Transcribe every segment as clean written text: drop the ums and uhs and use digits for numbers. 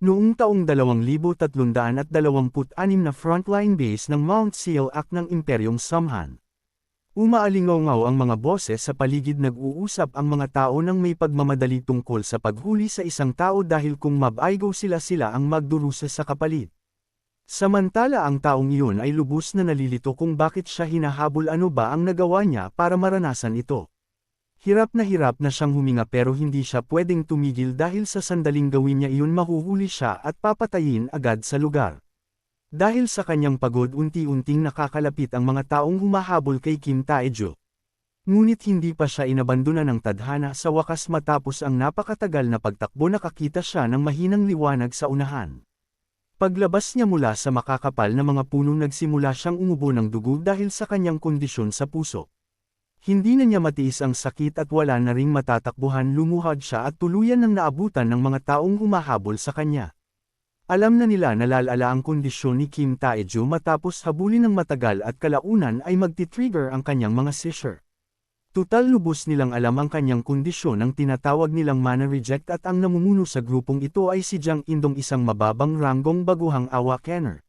Noong taong 2326 na frontline base ng Mount Sialak ng Imperyong Samhan. Umaalingaw ang mga boses sa paligid, nag-uusap ang mga tao ng may pagmamadali tungkol sa paghuli sa isang tao dahil kung mabaigo sila ang magdurusa sa kapalit. Samantala ang taong iyon ay lubos na nalilito kung bakit siya hinahabol, ano ba ang nagawa niya para maranasan ito. Hirap na siyang huminga pero hindi siya pwedeng tumigil dahil sa sandaling gawin niya iyon mahuhuli siya at papatayin agad sa lugar. Dahil sa kanyang pagod, unti-unting nakakalapit ang mga taong humahabol kay Kim Taejo. Ngunit hindi pa siya inabandona ng tadhana. Sa wakas, matapos ang napakatagal na pagtakbo, nakakita siya ng mahinang liwanag sa unahan. Paglabas niya mula sa makakapal na mga puno, nagsimula siyang umubo ng dugo dahil sa kanyang kondisyon sa puso. Hindi na niya matiis ang sakit at wala na ring matatakbuhan, lumuhad siya at tuluyan ng naabutan ng mga taong humahabol sa kanya. Alam na nila na lalala ang kondisyon ni Kim Taejo matapos habulin ng matagal at kalaunan ay magti-trigger ang kanyang mga seizure. Tutal lubos nilang alam ang kanyang kondisyon, ang tinatawag nilang mana reject, at ang namumuno sa grupong ito ay si Jang Indong, isang mababang ranggong baguhang awakener.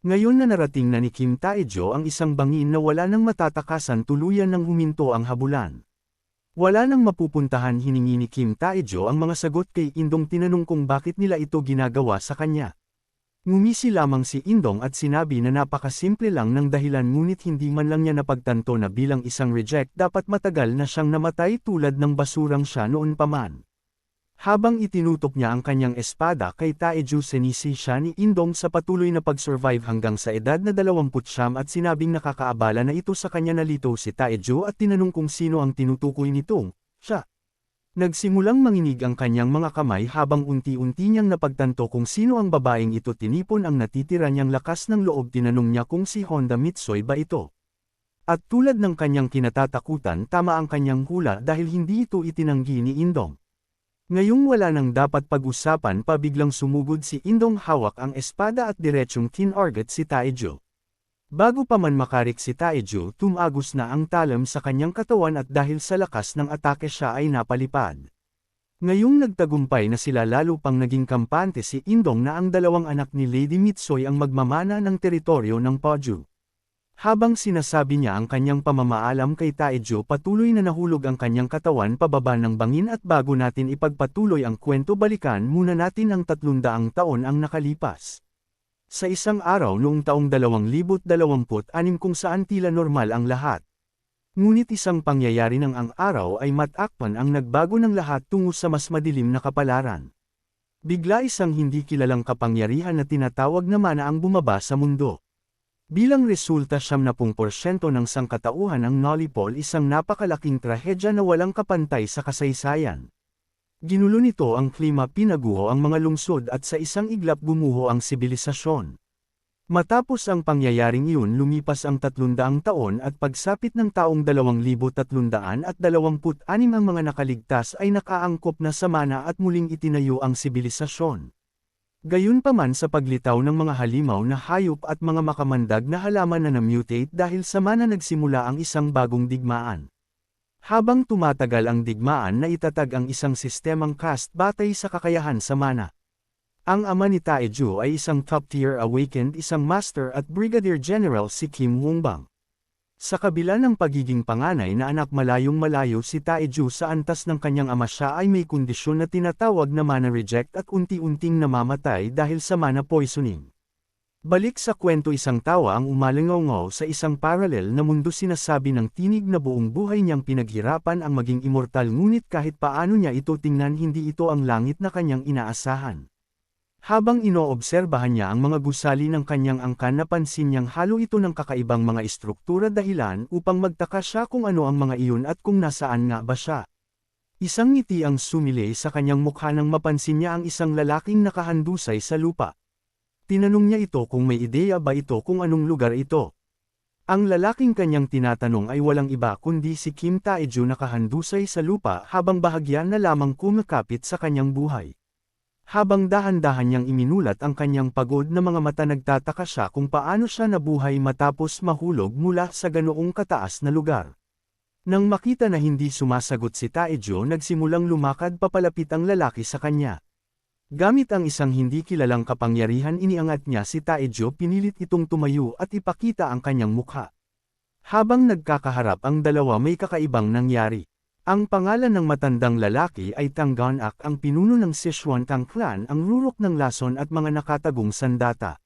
Ngayon na narating na ni Kim Taejo ang isang bangin na wala nang matatakasan, tuluyan nang huminto ang habulan. Wala nang mapupuntahan, hiningi ni Kim Taejo ang mga sagot kay Indong, tinanong kung bakit nila ito ginagawa sa kanya. Ngumisi lamang si Indong at sinabi na napakasimple lang ng dahilan, ngunit hindi man lang niya napagtanto na bilang isang reject dapat matagal na siyang namatay tulad ng basurang siya noon pa man. Habang itinutok niya ang kanyang espada kay Taejo, sinisi siya ni Indong sa patuloy na pag-survive hanggang sa edad na 29 at sinabing nakakaabala na ito sa kanya. Nalito si Taejo at tinanong kung sino ang tinutukoy nitong siya. Nagsimulang manginig ang kanyang mga kamay habang unti-unti niyang napagtanto kung sino ang babaeng ito. Tinipon ang natitira niyang lakas ng loob, tinanong niya kung si Honda Mitsoy ba ito. At tulad ng kanyang kinatatakutan, tama ang kanyang hula dahil hindi ito itinanggi ni Indong. Ngayong wala nang dapat pag-usapan pa, biglang sumugod si Indong, hawak ang espada at diretsyong tinarget si Taejo. Bago pa man makarik si Taejo, tumagos na ang talam sa kanyang katawan at dahil sa lakas ng atake siya ay napalipad. Ngayong nagtagumpay na sila, lalo pang naging kampante si Indong na ang dalawang anak ni Lady Mitsoy ang magmamana ng teritoryo ng Paju. Habang sinasabi niya ang kanyang pamamaalam kay Taejo, patuloy na nahulog ang kanyang katawan pababa ng bangin. At bago natin ipagpatuloy ang kwento, balikan muna natin ang 300 taon ang nakalipas. Sa isang araw noong taong 2026 kung saan tila normal ang lahat. Ngunit isang pangyayari ng ang araw ay matakpan ang nagbago ng lahat tungo sa mas madilim na kapalaran. Bigla isang hindi kilalang kapangyarihan na tinatawag na mana ang bumaba sa mundo. Bilang resulta, 70% ng sangkatauhan ang nalipol, isang napakalaking trahedya na walang kapantay sa kasaysayan. Ginulo nito ang klima, pinaguho ang mga lungsod at sa isang iglap gumuho ang sibilisasyon. Matapos ang pangyayaring iyon, lumipas ang 300 taon at pagsapit ng taong 2326 ang mga nakaligtas ay nakaangkop na sa mana at muling itinayo ang sibilisasyon. Gayunpaman, sa paglitaw ng mga halimaw na hayop at mga makamandag na halaman na na-mutate dahil sa mana, nagsimula ang isang bagong digmaan. Habang tumatagal ang digmaan, naitatag ang isang sistemang caste batay sa kakayahan sa mana. Ang ama ni Taejo ay isang top-tier awakened, isang master at brigadier general, si Kim Wongbang. Sa kabila ng pagiging panganay na anak, malayong malayo si Taejo sa antas ng kanyang ama. Siya ay may kondisyon na tinatawag na mana reject at unti-unting namamatay dahil sa mana poisoning. Balik sa kwento, isang tawa ang umalingaw sa isang paralel na mundo. Sinasabi ng tinig na buong buhay niyang pinaghirapan ang maging immortal, ngunit kahit paano niya ito tingnan, hindi ito ang langit na kanyang inaasahan. Habang inoobserbahan niya ang mga gusali ng kanyang angkan, napansin niyang halo ito ng kakaibang mga istruktura, dahilan upang magtaka siya kung ano ang mga iyon at kung nasaan nga ba siya. Isang ngiti ang sumilay sa kanyang mukha nang mapansin niya ang isang lalaking nakahandusay sa lupa. Tinanong niya ito kung may ideya ba ito kung anong lugar ito. Ang lalaking kanyang tinatanong ay walang iba kundi si Kim Taejo, nakahandusay sa lupa habang bahagyan na lamang kumakapit sa kanyang buhay. Habang dahan-dahan niyang iminulat ang kanyang pagod na mga mata, nagtataka siya kung paano siya nabuhay matapos mahulog mula sa ganoong kataas na lugar. Nang makita na hindi sumasagot si Taejo, nagsimulang lumakad papalapit ang lalaki sa kanya. Gamit ang isang hindi kilalang kapangyarihan iniangat niya si Taejo, pinilit itong tumayo at ipakita ang kanyang mukha. Habang nagkakaharap ang dalawa, may kakaibang nangyari. Ang pangalan ng matandang lalaki ay Tang Ganak, ang pinuno ng Sichuan Tang clan, ang rurok ng lason at mga nakatagong sandata.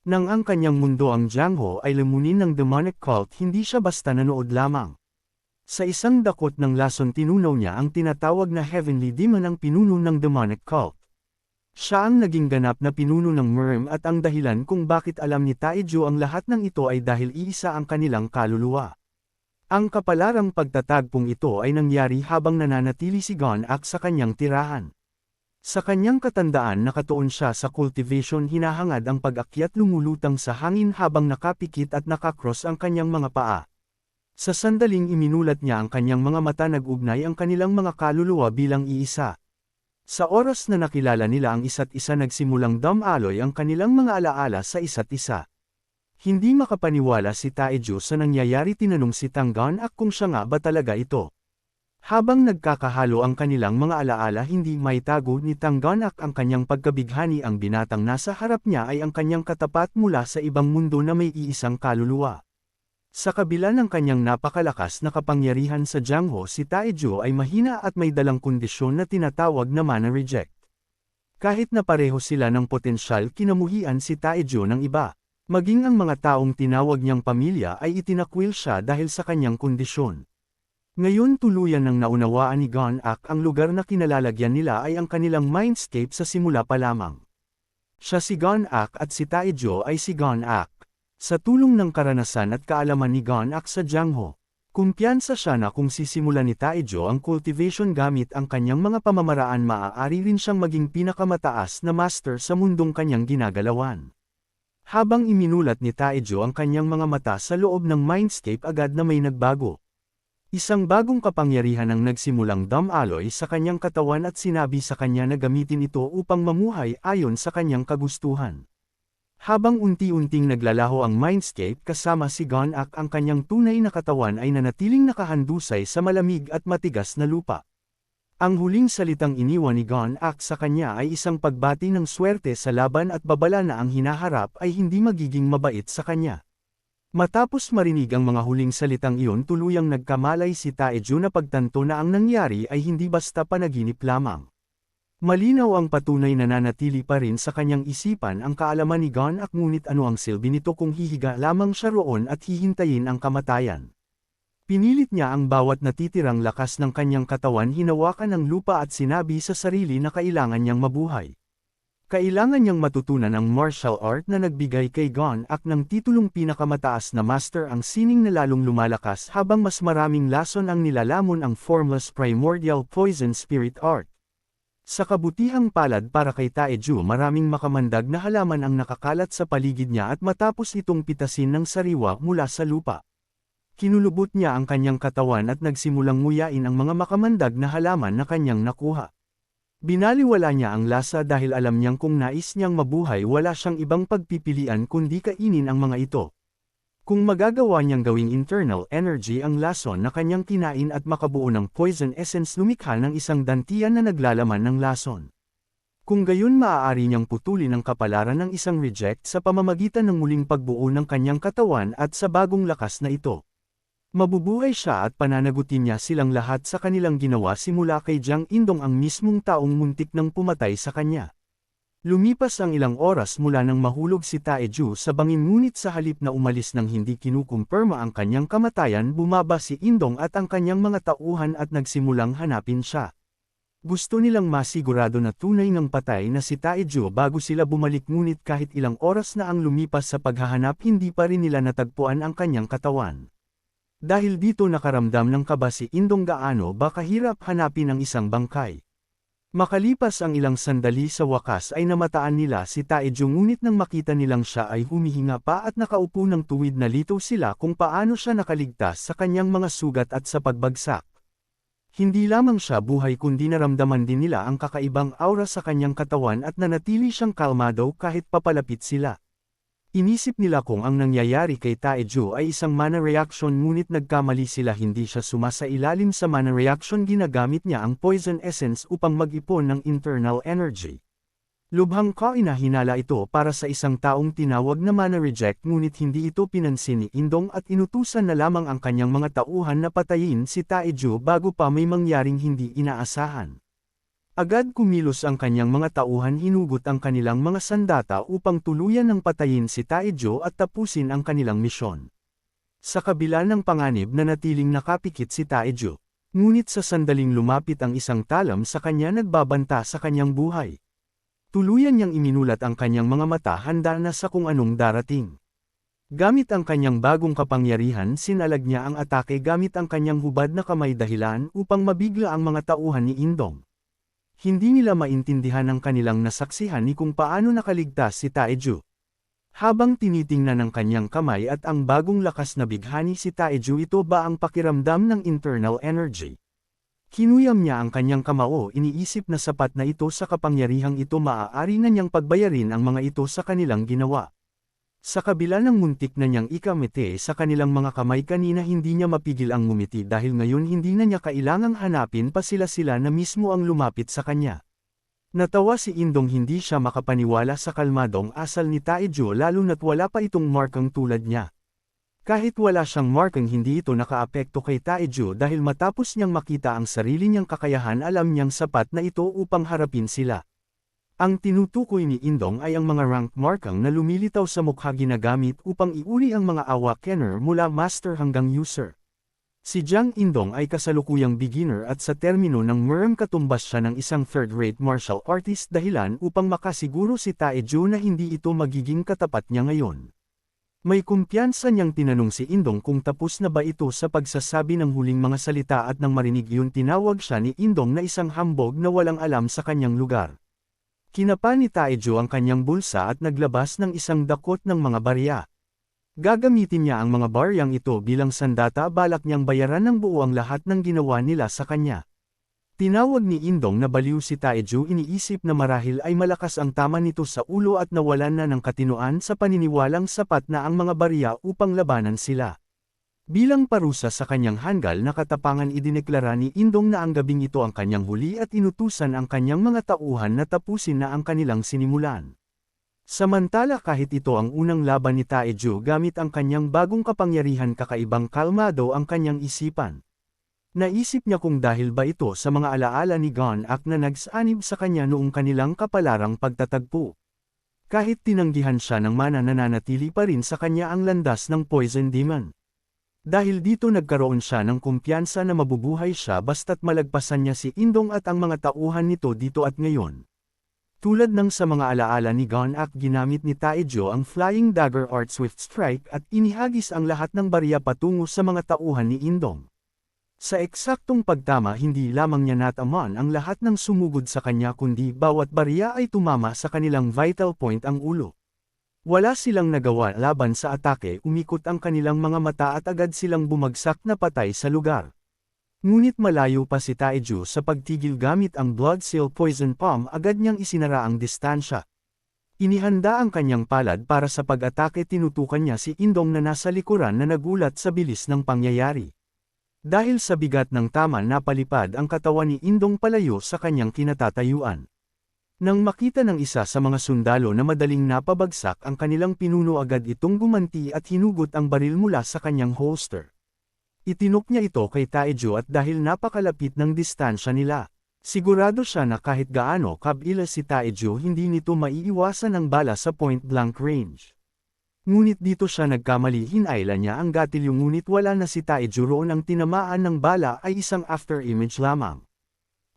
Nang ang kanyang mundo ang Jiangho ay lamunin ng demonic cult, hindi siya basta nanood lamang. Sa isang dakot ng lason tinunaw niya ang tinatawag na Heavenly Demon, ang pinuno ng demonic cult. Siya ang naging ganap na pinuno ng Murm at ang dahilan kung bakit alam ni Taejo ang lahat ng ito ay dahil iisa ang kanilang kaluluwa. Ang kapalarang pagtatagpong ito ay nangyari habang nananatili si Ganak sa kanyang tirahan. Sa kanyang katandaan, nakatuon siya sa cultivation, hinahangad ang pag-akyat, lumulutang sa hangin habang nakapikit at nakakross ang kanyang mga paa. Sa sandaling iminulat niya ang kanyang mga mata, nag-ugnay ang kanilang mga kaluluwa bilang iisa. Sa oras na nakilala nila ang isa't isa, nagsimulang damaloy ang kanilang mga alaala sa isa't isa. Hindi makapaniwala si Taejo sa nangyayari, tinanong si Tang Ganak kung siya nga ba talaga ito. Habang nagkakahalo ang kanilang mga alaala, hindi maitago ni Tang Ganak ang kanyang pagkabighani. Ang binatang nasa harap niya ay ang kanyang katapat mula sa ibang mundo na may iisang kaluluwa. Sa kabila ng kanyang napakalakas na kapangyarihan sa Jiangho, si Taejo ay mahina at may dalang kondisyon na tinatawag na mana reject. Kahit na pareho sila ng potensyal, kinamuhian si Taejo ng iba. Maging ang mga taong tinawag niyang pamilya ay itinakwil siya dahil sa kanyang kondisyon. Ngayon tuluyan ng naunawaan ni Ganak ang lugar na kinalalagyan nila ay ang kanilang mindscape sa simula pa lamang. Siya si Ganak at si Taejo ay si Ganak. Sa tulong ng karanasan at kaalaman ni Ganak sa Jiangho, kumpiyansa siya na kung sisimulan ni Taejo ang cultivation gamit ang kanyang mga pamamaraan, maaari rin siyang maging pinakamataas na master sa mundong kanyang ginagalawan. Habang iminulat ni Taejo ang kanyang mga mata sa loob ng mindscape, agad na may nagbago. Isang bagong kapangyarihan ang nagsimulang damaloy sa kanyang katawan at sinabi sa kanya na gamitin ito upang mamuhay ayon sa kanyang kagustuhan. Habang unti-unting naglalaho ang mindscape kasama si Ganak, ang kanyang tunay na katawan ay nanatiling nakahandusay sa malamig at matigas na lupa. Ang huling salitang iniwan ni Ganak sa kanya ay isang pagbati ng swerte sa laban at babala na ang hinaharap ay hindi magiging mabait sa kanya. Matapos marinig ang mga huling salitang iyon, tuluyang nagkamalay si Taejo na pagtanto na ang nangyari ay hindi basta panaginip lamang. Malinaw ang patunay na nanatili pa rin sa kanyang isipan ang kaalaman ni Ganak, ngunit ano ang silbi nito kung hihiga lamang siya roon at hihintayin ang kamatayan. Pinilit niya ang bawat natitirang lakas ng kanyang katawan, hinawakan ng lupa at sinabi sa sarili na kailangan niyang mabuhay. Kailangan niyang matutunan ang martial art na nagbigay kay Ganak ng titulong pinakamataas na master, ang sining na lalong lumalakas habang mas maraming lason ang nilalamon, ang formless primordial poison spirit art. Sa kabutihang palad para kay Taejo, maraming makamandag na halaman ang nakakalat sa paligid niya at matapos itong pitasin ng sariwa mula sa lupa, kinulubot niya ang kanyang katawan at nagsimulang nguyain ang mga makamandag na halaman na kanyang nakuha. Binaliwala niya ang lasa dahil alam niyang kung nais niyang mabuhay, wala siyang ibang pagpipilian kundi kainin ang mga ito. Kung magagawa niyang gawing internal energy ang lason na kanyang kinain at makabuo ng poison essence, lumikha ng isang dantian na naglalaman ng lason. Kung gayon, maaari niyang putulin ang kapalaran ng isang reject sa pamamagitan ng muling pagbuo ng kanyang katawan at sa bagong lakas na ito. Mabubuhay siya at pananagutin niya silang lahat sa kanilang ginawa, simula kay Jiang Indong, ang mismong taong muntik nang pumatay sa kanya. Lumipas ang ilang oras mula nang mahulog si Taejo sa bangin, ngunit sa halip na umalis nang hindi kinukumpirma ang kanyang kamatayan, bumaba si Indong at ang kanyang mga tauhan at nagsimulang hanapin siya. Gusto nilang masigurado na tunay ng patay na si Taejo bago sila bumalik, ngunit kahit ilang oras na ang lumipas sa paghahanap, hindi pa rin nila natagpuan ang kanyang katawan. Dahil dito nakaramdam ng kaba si Indong gaano ba kahirap hanapin ang isang bangkay. Makalipas ang ilang sandali, sa wakas ay namataan nila si Taejo, ngunit nang makita nilang siya ay humihinga pa at nakaupo ng tuwid, nalito sila kung paano siya nakaligtas sa kanyang mga sugat at sa pagbagsak. Hindi lamang siya buhay kundi naramdaman din nila ang kakaibang aura sa kanyang katawan at nanatili siyang kalmado kahit papalapit sila. Inisip nila kung ang nangyayari kay Taejo ay isang mana reaction, ngunit nagkamali sila, hindi siya sumasailalim sa mana reaction, ginagamit niya ang poison essence upang mag-ipon ng internal energy. Lubhang kainahinala ito para sa isang taong tinawag na mana reject ngunit hindi ito pinansin ni Indong at inutusan na lamang ang kanyang mga tauhan na patayin si Taejo bago pa may mangyaring hindi inaasahan. Agad kumilos ang kanyang mga tauhan hinugot ang kanilang mga sandata upang tuluyan ng patayin si Taejo at tapusin ang kanilang misyon. Sa kabila ng panganib na natiling nakapikit si Taejo, ngunit sa sandaling lumapit ang isang talam sa kanya nagbabanta sa kanyang buhay. Tuluyan niyang iminulat ang kanyang mga mata handa na sa kung anong darating. Gamit ang kanyang bagong kapangyarihan sinalag niya ang atake gamit ang kanyang hubad na kamay dahilan upang mabigla ang mga tauhan ni Indong. Hindi nila maintindihan ang kanilang nasaksihan ni kung paano nakaligtas si Taejo. Habang tinitingnan ng kanyang kamay at ang bagong lakas na bighani si Taejo ito ba ang pakiramdam ng internal energy. Kinuyam niya ang kanyang kamao iniisip na sapat na ito sa kapangyarihang ito maaari na niyang pagbayarin ang mga ito sa kanilang ginawa. Sa kabila ng muntik na niyang ikamete sa kanilang mga kamay kanina hindi niya mapigil ang ngumiti dahil ngayon hindi na niya kailangang hanapin pa sila na mismo ang lumapit sa kanya. Natawa si Indong hindi siya makapaniwala sa kalmadong asal ni Taejo lalo na't wala pa itong markang tulad niya. Kahit wala siyang markang hindi ito nakaapekto kay Taejo dahil matapos niyang makita ang sarili niyang kakayahan alam niyang sapat na ito upang harapin sila. Ang tinutukoy ni Indong ay ang mga rank markang na lumilitaw sa mukha ginagamit upang iuri ang mga awakener mula master hanggang user. Si Jiang Indong ay kasalukuyang beginner at sa termino ng MERM katumbas siya ng isang third-rate martial artist dahilan upang makasiguro si Taejo na hindi ito magiging katapat niya ngayon. May kumpiyansa niyang tinanong si Indong kung tapos na ba ito sa pagsasabi ng huling mga salita at nang marinig iyon tinawag siya ni Indong na isang hambog na walang alam sa kanyang lugar. Kinapa ni Taejo ang kanyang bulsa at naglabas ng isang dakot ng mga barya. Gagamitin niya ang mga baryang ito bilang sandata balak niyang bayaran ng buo ang lahat ng ginawa nila sa kanya. Tinawag ni Indong na baliw si Taejo iniisip na marahil ay malakas ang tama nito sa ulo at nawalan na ng katinoan sa paniniwalang sapat na ang mga barya upang labanan sila. Bilang parusa sa kanyang hanggal na katapangan idineklara ni Indong na ang gabing ito ang kanyang huli at inutusan ang kanyang mga tauhan na tapusin na ang kanilang sinimulan. Samantala kahit ito ang unang laban ni Taejo gamit ang kanyang bagong kapangyarihan kakaibang kalmado ang kanyang isipan. Naisip niya kung dahil ba ito sa mga alaala ni Gonak na nagsanib sa kanya noong kanilang kapalarang pagtatagpo. Kahit tinanggihan siya ng mana nananatili pa rin sa kanya ang landas ng Poison Demon. Dahil dito nagkaroon siya ng kumpiyansa na mabubuhay siya basta't malagpasan niya si Indong at ang mga tauhan nito dito at ngayon. Tulad ng sa mga alaala ni Gonak ginamit ni Taejo ang Flying Dagger Art Swift Strike at inihagis ang lahat ng barya patungo sa mga tauhan ni Indong. Sa eksaktong pagtama hindi lamang niya natamaan ang lahat ng sumugod sa kanya kundi bawat barya ay tumama sa kanilang vital point ang ulo. Wala silang nagawa laban sa atake umikot ang kanilang mga mata at agad silang bumagsak na patay sa lugar. Ngunit malayo pa si Taejo sa pagtigil gamit ang Blood Seal Poison Palm agad niyang isinara ang distansya. Inihanda ang kanyang palad para sa pag-atake tinutukan niya si Indong na nasa likuran na nagulat sa bilis ng pangyayari. Dahil sa bigat ng tama napalipad ang katawan ni Indong palayo sa kanyang kinatatayuan. Nang makita ng isa sa mga sundalo na madaling napabagsak ang kanilang pinuno agad itong gumanti at hinugot ang baril mula sa kanyang holster. Itinok niya ito kay Taejo at dahil napakalapit ng distansya nila, sigurado siya na kahit gaano kabila si Taejo hindi nito maiiwasan ang bala sa point-blank range. Ngunit dito siya nagkamali hinayla niya ang gatilyo ngunit wala na si Taejo roon ang tinamaan ng bala ay isang after-image lamang.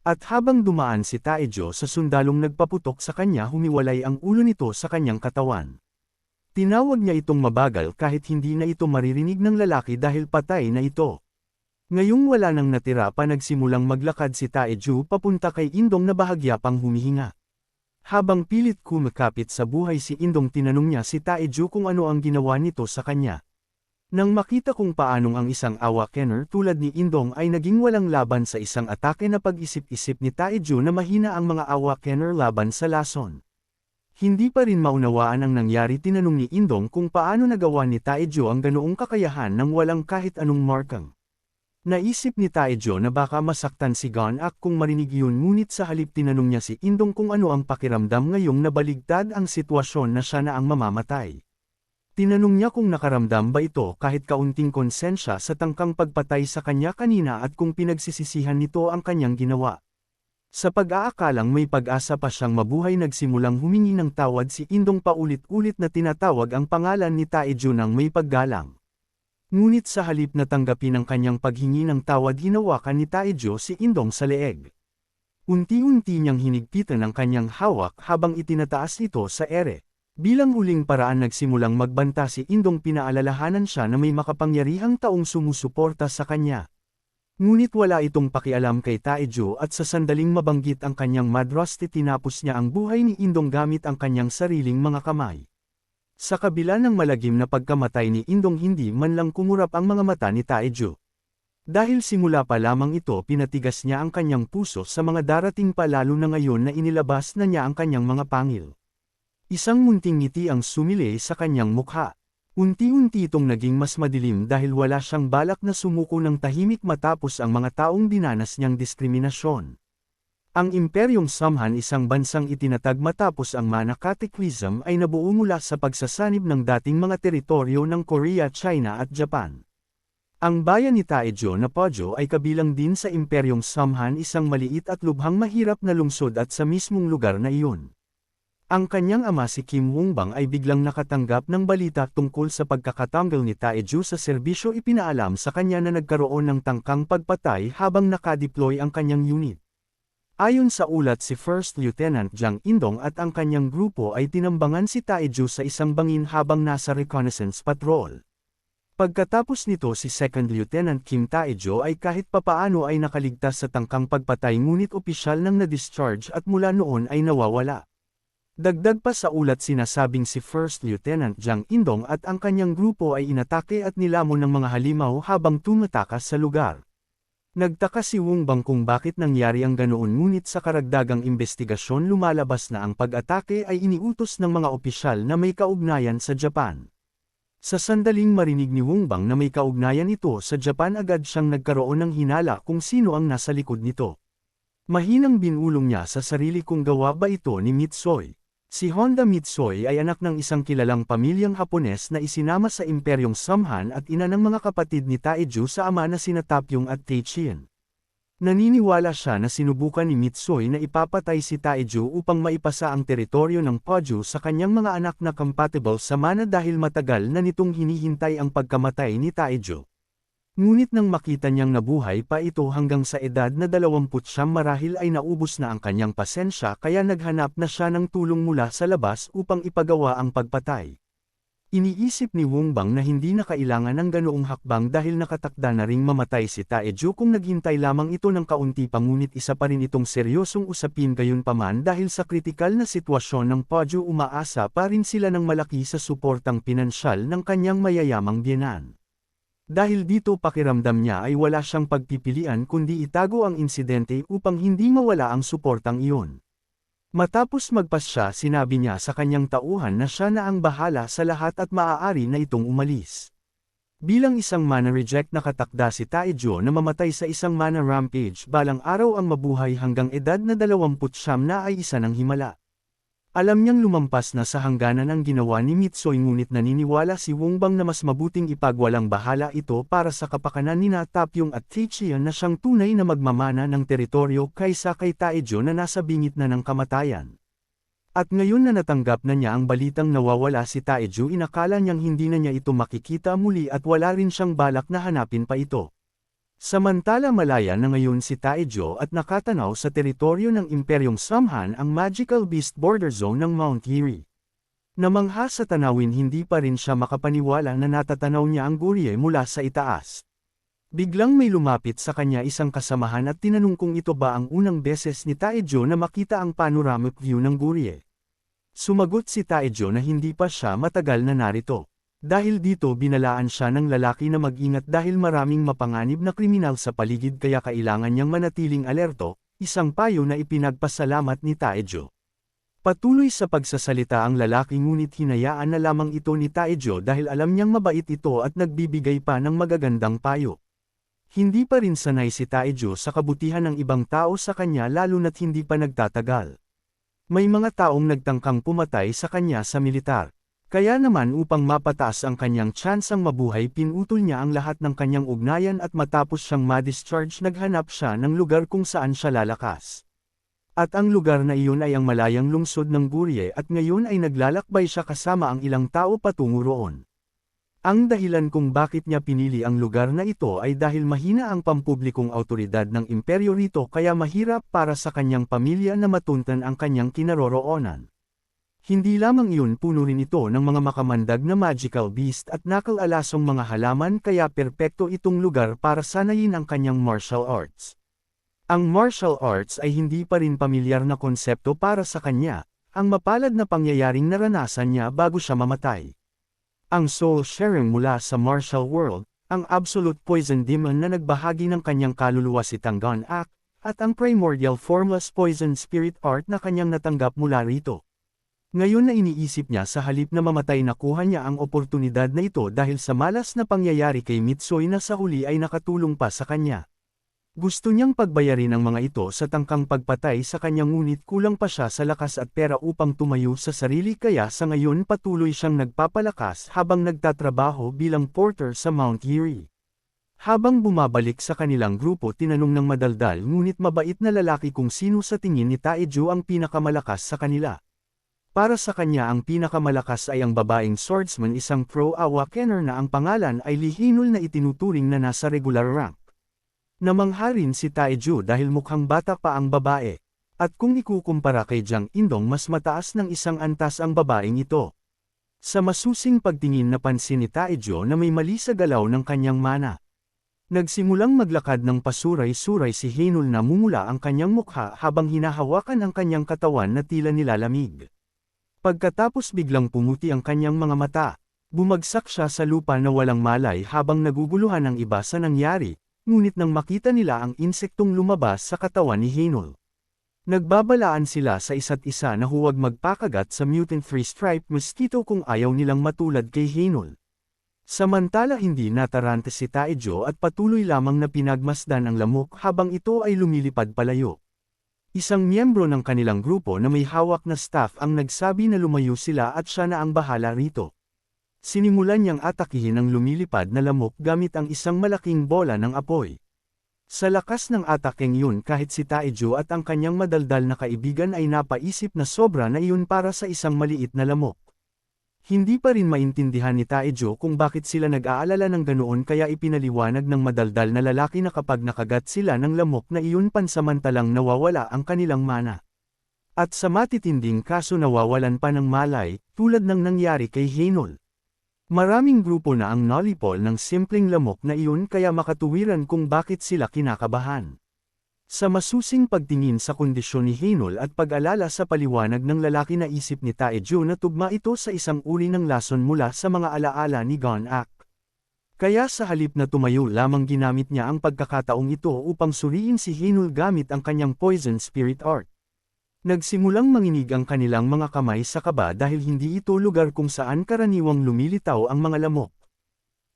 At habang dumaan si Taejo sa sundalong nagpaputok sa kanya humiwalay ang ulo nito sa kanyang katawan. Tinawag niya itong mabagal kahit hindi na ito maririnig ng lalaki dahil patay na ito. Ngayong wala nang natira pa nagsimulang maglakad si Taejo papunta kay Indong na bahagya pang humihinga. Habang pilit kumakapit sa buhay si Indong tinanong niya si Taejo kung ano ang ginawa nito sa kanya. Nang makita kung paanong ang isang awakener tulad ni Indong ay naging walang laban sa isang atake na pag-isip-isip ni Taejo na mahina ang mga awakener laban sa lason. Hindi pa rin maunawaan ang nangyari tinanong ni Indong kung paano nagawa ni Taejo ang ganoong kakayahan nang walang kahit anong markang. Naisip ni Taejo na baka masaktan si Gon-ak kung marinig yun, ngunit sa halip tinanong niya si Indong kung ano ang pakiramdam ngayong nabaligtad ang sitwasyon na siya na ang mamamatay. Tinanong niya kung nakaramdam ba ito kahit kaunting konsensya sa tangkang pagpatay sa kanya kanina at kung pinagsisisihan nito ang kanyang ginawa. Sa pag-aakalang may pag-asa pa siyang mabuhay, nagsimulang humingi ng tawad si Indong, paulit-ulit na tinatawag ang pangalan ni Taejo ng may paggalang. Ngunit sa halip na tanggapin ang kanyang paghingi ng tawad, hinawakan ni Taejo si Indong sa leeg. Unti-unti niyang hinigpitan ang kanyang hawak habang itinataas ito sa ere. Bilang huling paraan, nagsimulang magbanta si Indong, pinaalalahanan siya na may makapangyarihang taong sumusuporta sa kanya. Ngunit wala itong pakialam kay Taejo at sa sandaling mabanggit ang kanyang madraste, tinapos niya ang buhay ni Indong gamit ang kanyang sariling mga kamay. Sa kabila ng malagim na pagkamatay ni Indong, hindi man lang kumurap ang mga mata ni Taejo. Dahil simula pa lamang ito, pinatigas niya ang kanyang puso sa mga darating pa, lalo na ngayon na inilabas na niya ang kanyang mga pangil. Isang munting ngiti ang sumili sa kanyang mukha. Unti-unti itong naging mas madilim dahil wala siyang balak na sumuko ng tahimik matapos ang mga taong dinanas niyang diskriminasyon. Ang Imperyong Samhan, isang bansang itinatag matapos ang Mana Cataclysm, ay nabuo mula sa pagsasanib ng dating mga teritoryo ng Korea, China at Japan. Ang bayan ni Taejo na Pojo ay kabilang din sa Imperyong Samhan, isang maliit at lubhang mahirap na lungsod at sa mismong lugar na iyon. Ang kanyang ama si Kim Wongbang ay biglang nakatanggap ng balita tungkol sa pagkakatanggal ni Taejo sa serbisyo. Ipinaalam sa kanya na nagkaroon ng tangkang pagpatay habang nakadeploy ang kanyang unit. Ayon sa ulat, si First Lieutenant Jang Indong at ang kanyang grupo ay tinambangan si Taejo sa isang bangin habang nasa reconnaissance patrol. Pagkatapos nito, si Second Lieutenant Kim Taejo ay kahit papaano ay nakaligtas sa tangkang pagpatay, ngunit opisyal nang na-discharge at mula noon ay nawawala. Dagdag pa sa ulat, sinasabing si First Lieutenant Jang Indong at ang kanyang grupo ay inatake at nilamon ng mga halimaw habang tumatakas sa lugar. Nagtaka si Wongbang kung bakit nangyari ang ganoon, ngunit sa karagdagang investigasyon lumalabas na ang pag-atake ay iniutos ng mga opisyal na may kaugnayan sa Japan. Sa sandaling marinig ni Wongbang na may kaugnayan ito sa Japan, agad siyang nagkaroon ng hinala kung sino ang nasa likod nito. Mahinang binulong niya sa sarili kung gawa ba ito ni Mitsoy. Si Honda Mitsoy ay anak ng isang kilalang pamilyang Hapones na isinama sa Imperyong Samhan at ina ng mga kapatid ni Taejo sa ama na sina Taepyeong at Taechian. Naniniwala siya na sinubukan ni Mitsoy na ipapatay si Taejo upang maipasa ang teritoryo ng Pojo sa kanyang mga anak na compatible sa mana dahil matagal na nitong hinihintay ang pagkamatay ni Taejo. Ngunit nang makita niyang nabuhay pa ito hanggang sa edad na 29, marahil ay naubos na ang kanyang pasensya, kaya naghanap na siya ng tulong mula sa labas upang ipagawa ang pagpatay. Iniisip ni Wongbang na hindi na kailangan ng ganoong hakbang dahil nakatakda na ring mamatay si Taejo kung naghintay lamang ito ng kaunti pa, ngunit isa pa rin itong seryosong usapin. Gayunpaman, dahil sa kritikal na sitwasyon ng Pojo, umaasa pa rin sila ng malaki sa suportang pinansyal ng kanyang mayayamang biyenan. Dahil dito, pakiramdam niya ay wala siyang pagpipilian kundi itago ang insidente upang hindi mawala ang suportang iyon. Matapos magpasya, sinabi niya sa kanyang tauhan na siya na ang bahala sa lahat at maaari na itong umalis. Bilang isang mana reject, nakatakda si Taejo na mamatay sa isang mana rampage balang araw ang mabuhay hanggang edad na 29 na ay isa ng himala. Alam niyang lumampas na sa hangganan ang ginawa ni Mitsoy, ngunit naniniwala si Wongbang na mas mabuting ipagwalang bahala ito para sa kapakanan ni Taepyeong at Taechian na siyang tunay na magmamana ng teritoryo kaysa kay Taejo na nasa bingit na ng kamatayan. At ngayon na natanggap na niya ang balitang nawawala si Taejo, inakala niyang hindi na niya ito makikita muli at wala rin siyang balak na hanapin pa ito. Samantala, malaya na ngayon si Taejo at nakatanaw sa teritoryo ng Imperyong Samhan, ang Magical Beast Border Zone ng Mount Hiri. Namangha sa tanawin, hindi pa rin siya makapaniwala na natatanaw niya ang Goryeo mula sa itaas. Biglang may lumapit sa kanya isang kasamahan at tinanong kung ito ba ang unang beses ni Taejo na makita ang panoramic view ng Goryeo. Sumagot si Taejo na hindi pa siya matagal na narito. Dahil dito, binalaan siya ng lalaki na mag-ingat dahil maraming mapanganib na kriminal sa paligid, kaya kailangan niyang manatiling alerto, isang payo na ipinagpasalamat ni Taejo. Patuloy sa pagsasalita ang lalaki, ngunit hinayaan na lamang ito ni Taejo dahil alam niyang mabait ito at nagbibigay pa ng magagandang payo. Hindi pa rin sanay si Taejo sa kabutihan ng ibang tao sa kanya lalo na't hindi pa nagtatagal. May mga taong nagtangkang pumatay sa kanya sa militar. Kaya naman upang mapataas ang kanyang tsansang mabuhay pinutol niya ang lahat ng kanyang ugnayan at matapos siyang ma-discharge naghanap siya ng lugar kung saan siya lalakas. At ang lugar na iyon ay ang malayang lungsod ng Gurye at ngayon ay naglalakbay siya kasama ang ilang tao patungo roon. Ang dahilan kung bakit niya pinili ang lugar na ito ay dahil mahina ang pampublikong awtoridad ng imperyo rito kaya mahirap para sa kanyang pamilya na matuntan ang kanyang kinaroroonan. Hindi lamang iyon, puno rin ito ng mga makamandag na magical beast at nakal-alasong mga halaman kaya perpekto itong lugar para sanayin ang kanyang martial arts. Ang martial arts ay hindi pa rin pamilyar na konsepto para sa kanya, ang mapalad na pangyayaring naranasan niya bago siya mamatay. Ang soul sharing mula sa martial world, ang absolute poison demon na nagbahagi ng kanyang kaluluwa si Tangon Ak, at ang primordial formless poison spirit art na kanyang natanggap mula rito. Ngayon na iniisip niya sa halip na mamatay nakuha niya ang oportunidad na ito dahil sa malas na pangyayari kay Mitsoy na sa huli ay nakatulong pa sa kanya. Gusto niyang pagbayarin ang mga ito sa tangkang pagpatay sa kanya ngunit kulang pa siya sa lakas at pera upang tumayo sa sarili kaya sa ngayon patuloy siyang nagpapalakas habang nagtatrabaho bilang porter sa Mount Yiri. Habang bumabalik sa kanilang grupo tinanong ng madaldal ngunit mabait na lalaki kung sino sa tingin ni Taejo ang pinakamalakas sa kanila. Para sa kanya ang pinakamalakas ay ang babaeng swordsman isang pro-awakener na ang pangalan ay Lihinol na itinuturing na nasa regular rank. Namangha rin si Taejo dahil mukhang bata pa ang babae. At kung ikukumpara kay Jang Indong mas mataas ng isang antas ang babaeng ito. Sa masusing pagtingin napansin ni Taejo na may mali sa galaw ng kanyang mana. Nagsimulang maglakad ng pasuray-suray si Hinol na mumula ang kanyang mukha habang hinahawakan ang kanyang katawan na tila nilalamig. Pagkatapos biglang pumuti ang kanyang mga mata. Bumagsak siya sa lupa na walang malay habang naguguluhan ang iba sa nangyari. Ngunit nang makita nila ang insektong lumabas sa katawan ni Hinol. Nagbabalaan sila sa isa't isa na huwag magpakagat sa mutant three-striped mosquito kung ayaw nilang matulad kay Hinol. Samantala hindi natarante si Taejo at patuloy lamang na pinagmasdan ang lamok habang ito ay lumilipad palayo. Isang miyembro ng kanilang grupo na may hawak na staff ang nagsabi na lumayo sila at siya na ang bahala rito. Sinimulan niyang atakihin ang lumilipad na lamok gamit ang isang malaking bola ng apoy. Sa lakas ng atakeng yun kahit si Taejo at ang kanyang madaldal na kaibigan ay napaisip na sobra na iyon para sa isang maliit na lamok. Hindi pa rin maintindihan ni Taejo kung bakit sila nag-aalala ng ganoon kaya ipinaliwanag ng madaldal na lalaki na kapag nakagat sila ng lamok na iyon pansamantalang nawawala ang kanilang mana. At sa matitinding kaso nawawalan pa ng malay, tulad ng nangyari kay Hinol. Maraming grupo na ang nalipol ng simpleng lamok na iyon kaya makatuwiran kung bakit sila kinakabahan. Sa masusing pagtingin sa kondisyon ni Hinol at pag-alala sa paliwanag ng lalaki na isip ni Taejo na tugma ito sa isang uri ng lason mula sa mga alaala ni Gon Ak. Kaya sa halip na tumayo lamang ginamit niya ang pagkakataong ito upang suriin si Hinol gamit ang kanyang poison spirit art. Nagsimulang manginig ang kanilang mga kamay sa kaba dahil hindi ito lugar kung saan karaniwang lumilitaw ang mga lamok.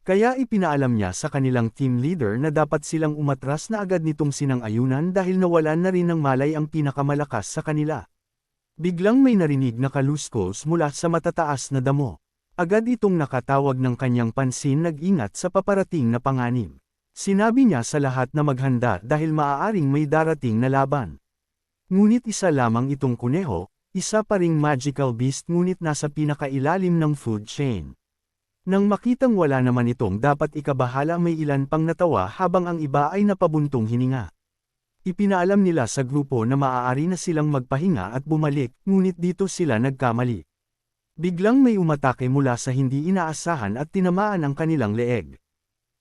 Kaya ipinaalam niya sa kanilang team leader na dapat silang umatras na agad nitong sinang-ayunan dahil nawalan na rin ng malay ang pinakamalakas sa kanila. Biglang may narinig na kaluskos mula sa matataas na damo. Agad itong nakatawag ng kanyang pansin nag-ingat sa paparating na panganib. Sinabi niya sa lahat na maghanda dahil maaaring may darating na laban. Ngunit isa lamang itong kuneho, isa pa ring magical beast ngunit nasa pinakailalim ng food chain. Nang makitang wala naman itong dapat ikabahala may ilan pang natawa habang ang iba ay napabuntong hininga. Ipinaalam nila sa grupo na maaari na silang magpahinga at bumalik, ngunit dito sila nagkamali. Biglang may umatake mula sa hindi inaasahan at tinamaan ang kanilang leeg.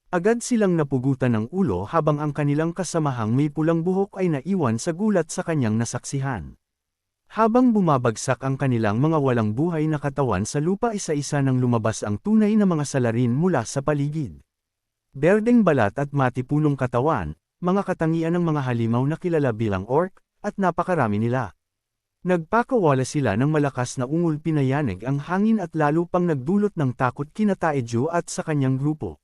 Agad silang napugutan ng ulo habang ang kanilang kasamahang may pulang buhok ay naiwan sa gulat sa kanyang nasaksihan. Habang bumabagsak ang kanilang mga walang buhay na katawan sa lupa isa-isa nang lumabas ang tunay na mga salarin mula sa paligid. Berdeng balat at matipunong katawan, mga katangian ng mga halimaw na kilala bilang orc, at napakarami nila. Nagpakawala sila ng malakas na ungol pinayanig ang hangin at lalo pang nagdulot ng takot kina Taejo at sa kanyang grupo.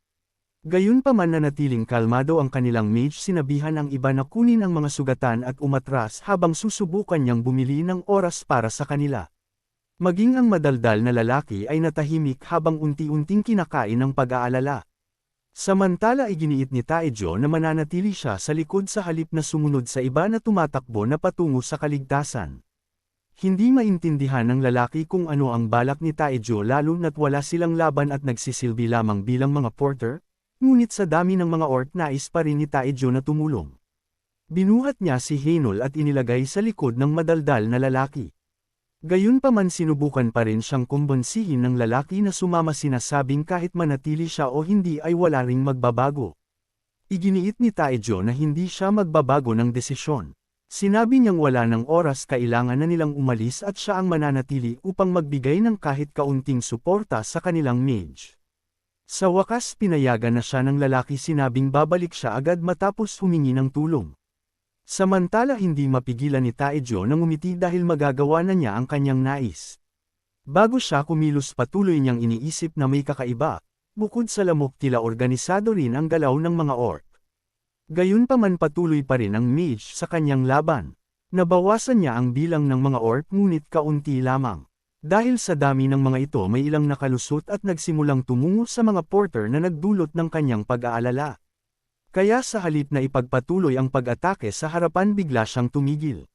Gayunpaman nanatiling kalmado ang kanilang mage, sinabihan ang iba na kunin ang mga sugatan at umatras habang susubukan niyang bumili ng oras para sa kanila. Maging ang madaldal na lalaki ay natahimik habang unti-unting kinakain ng pag-aalala. Samantala iginiit ni Taejo na mananatili siya sa likod sa halip na sumunod sa iba na tumatakbo na patungo sa kaligtasan. Hindi maintindihan ng lalaki kung ano ang balak ni Taejo lalo na't wala silang laban at nagsisilbi lamang bilang mga porter, ngunit sa dami ng mga orc nais pa rin ni Taejo na tumulong. Binuhat niya si Hainol at inilagay sa likod ng madaldal na lalaki. Gayunpaman sinubukan pa rin siyang kumbonsihin ng lalaki na sumama, sinasabing kahit manatili siya o hindi ay wala ring magbabago. Iginiit ni Taejo na hindi siya magbabago ng desisyon. Sinabi niyang wala ng oras, kailangan na nilang umalis at siya ang mananatili upang magbigay ng kahit kaunting suporta sa kanilang mage. Sa wakas pinayagan na siya ng lalaki, sinabing babalik siya agad matapos humingi ng tulong. Samantala hindi mapigilan ni Taejo na ngumiti dahil magagawa na niya ang kanyang nais. Bago siya kumilos patuloy niyang iniisip na may kakaiba, bukod sa lamok tila organisado rin ang galaw ng mga orc. Gayunpaman patuloy pa rin ang mage sa kanyang laban. Nabawasan niya ang bilang ng mga orc ngunit kaunti lamang. Dahil sa dami ng mga ito may ilang nakalusot at nagsimulang tumungo sa mga porter na nagdulot ng kanyang pag-aalala. Kaya sa halip na ipagpatuloy ang pag-atake sa harapan, bigla siyang tumigil.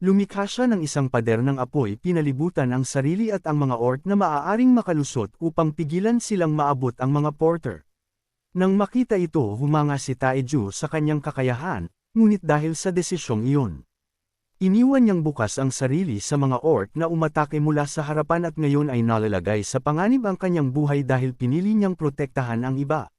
Lumikha siya ng isang pader ng apoy, pinalibutan ang sarili at ang mga orc na maaaring makalusot upang pigilan silang maabot ang mga porter. Nang makita ito, humanga si Taejo sa kanyang kakayahan, ngunit dahil sa desisyong iyon, iniwan niyang bukas ang sarili sa mga orc na umatake mula sa harapan at ngayon ay nalalagay sa panganib ang kanyang buhay dahil pinili niyang protektahan ang iba.